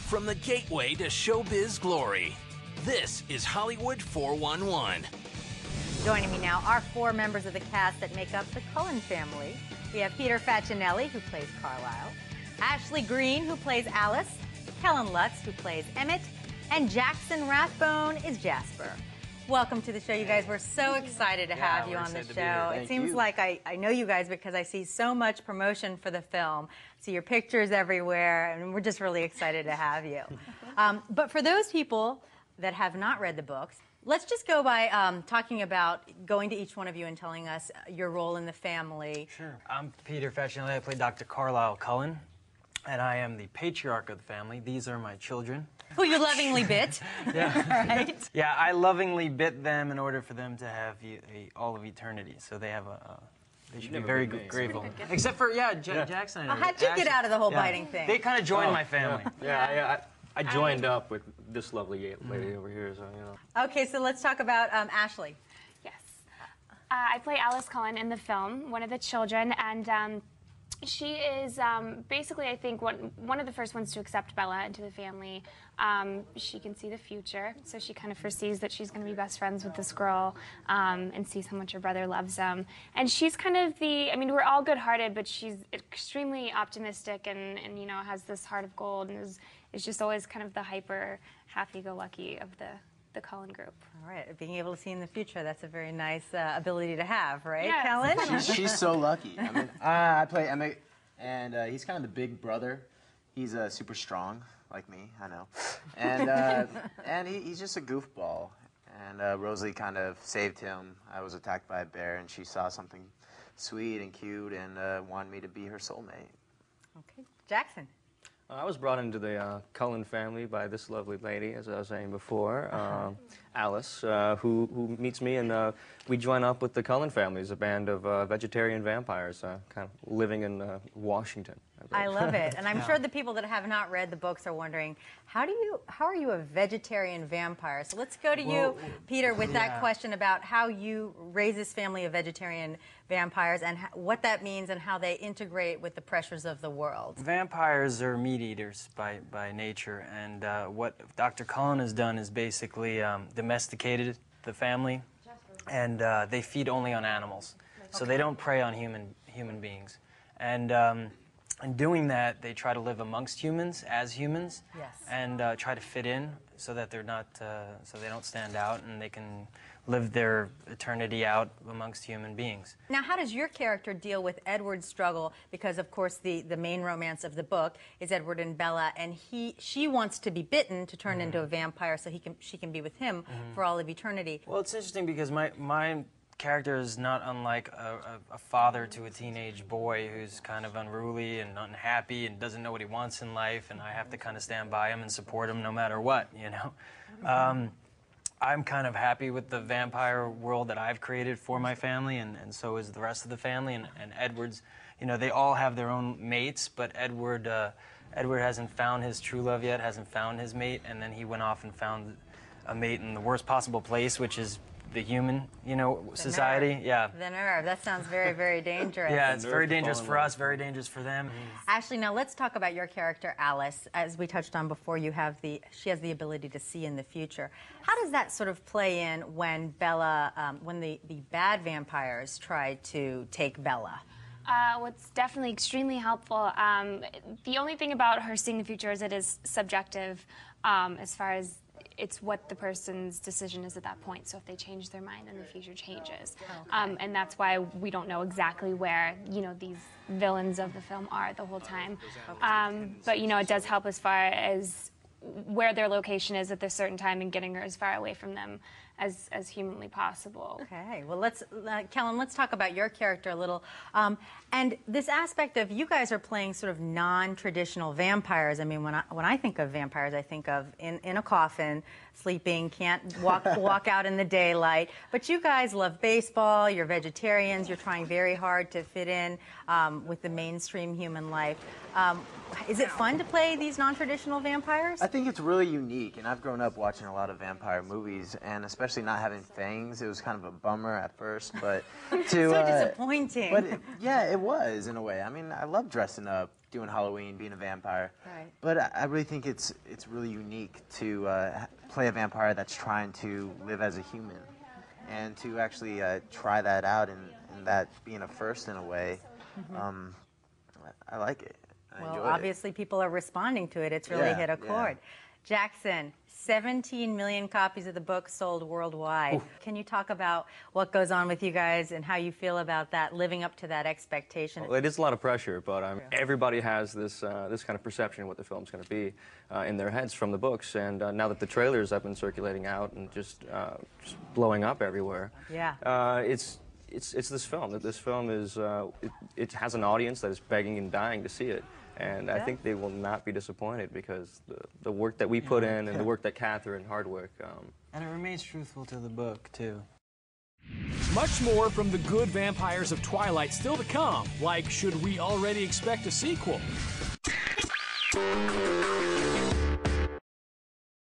From the gateway to showbiz glory, this is Hollywood 411. Joining me now are four members of the cast that make up the Cullen family. We have Peter Facinelli, who plays Carlisle, Ashley Greene, who plays Alice, Kellen Lutz, who plays Emmett, and Jackson Rathbone is Jasper. Welcome to the show, you guys. We're so excited to have you on the show. It seems like I know you guys because I see so much promotion for the film. I see your pictures everywhere, and we're just really excited to have you. But for those people that have not read the books, let's just go by talking about going to each one of you and telling us your role in the family. Sure. I'm Peter Facinelli. I play Dr. Carlisle Cullen, and I am the patriarch of the family. These are my children. Who you lovingly bit. Yeah. Right? Yeah, I lovingly bit them in order for them to have all of eternity. So they have they should be very grateful. Except for, Jackson. How'd you get out of the whole biting thing? They kind of joined my family. I joined up with this lovely lady over here, so, you know. Okay, so let's talk about Ashley. Yes. I play Alice Cullen in the film, one of the children, and she is basically, I think, one of the first ones to accept Bella into the family. She can see the future, so she kind of foresees that she's going to be best friends with this girl and sees how much her brother loves him. And she's kind of I mean, we're all good-hearted, but she's extremely optimistic and you know, has this heart of gold and is just always kind of the hyper happy-go-lucky of the Cullen group. All right, being able to see in the future, that's a very nice ability to have, right, Yes. Kellen? She's so lucky. I mean, I play Emmett, and he's kind of the big brother. He's super strong, like me, I know. And he's just a goofball. And Rosalie kind of saved him. I was attacked by a bear, and she saw something sweet and cute and wanted me to be her soulmate. Okay, Jackson. I was brought into the Cullen family by this lovely lady, as I was saying before, Alice, who meets me, and we join up with the Cullen family as a band of vegetarian vampires, kind of living in Washington. I love it, and I'm sure the people that have not read the books are wondering, how are you a vegetarian vampire? So let's go to you, Peter, with that question about how you raise this family of vegetarian vampires and what that means and how they integrate with the pressures of the world. Vampires are meat eaters by nature, and what Dr. Cullen has done is basically domesticated the family, and they feed only on animals. So they don't prey on human beings. And in doing that, they try to live amongst humans as humans, and try to fit in so that they're not, so they don't stand out and they can live their eternity out amongst human beings. Now, how does your character deal with Edward's struggle? Because, of course, the main romance of the book is Edward and Bella, and she wants to be bitten to turn into a vampire so she can be with him for all of eternity. Well, it's interesting because my character is not unlike a father to a teenage boy who's kind of unruly and unhappy and doesn't know what he wants in life, and I have to kind of stand by him and support him no matter what, you know. I'm kind of happy with the vampire world that I've created for my family, and so is the rest of the family, and Edward's, you know, they all have their own mates, but Edward hasn't found his true love yet, hasn't found his mate, and then he went off and found a mate in the worst possible place, which is the human, you know, society. Yeah. The nerve. That sounds very, very dangerous. Yeah, it's very dangerous for us, very dangerous for them. Ashley, now let's talk about your character, Alice. As we touched on before, she has the ability to see in the future. How does that sort of play in when when the bad vampires try to take Bella? Well, it's definitely extremely helpful. The only thing about her seeing the future is it is subjective as far as it's what the person's decision is at that point. So if they change their mind, then the future changes. And that's why we don't know exactly where, you know, these villains of the film are the whole time. But, you know, it does help as far as where their location is at a certain time and getting her as far away from them as humanly possible. Okay, well, Kellen, let's talk about your character a little. And this aspect of you guys are playing sort of non-traditional vampires. I mean, when I think of vampires, I think of in a coffin, sleeping, can't walk out in the daylight. But you guys love baseball, you're vegetarians, you're trying very hard to fit in with the mainstream human life. Is it fun to play these non-traditional vampires? I think it's really unique, and I've grown up watching a lot of vampire movies, and especially especially not having fangs. It was kind of a bummer at first, but So disappointing. But yeah, it was in a way. I mean, I love dressing up, doing Halloween, being a vampire. Right. But I really think it's really unique to play a vampire that's trying to live as a human, and to actually try that out and that being a first in a way. I like it. I Well, enjoyed it. obviously people are responding to it. It's really Yeah, hit a yeah. chord. Jackson, 17 million copies of the book sold worldwide. Can you talk about what goes on with you guys and how you feel about that, living up to that expectation? Well, it is a lot of pressure, but everybody has this this kind of perception of what the film's going to be in their heads from the books. And now that the trailers have been circulating out and just blowing up everywhere, it's this film. That this film is it has an audience that is begging and dying to see it. And I think they will not be disappointed because the work that we put in and the work that Catherine Hardwicke. And it remains truthful to the book, too. Much more from the good vampires of Twilight still to come, like should we already expect a sequel?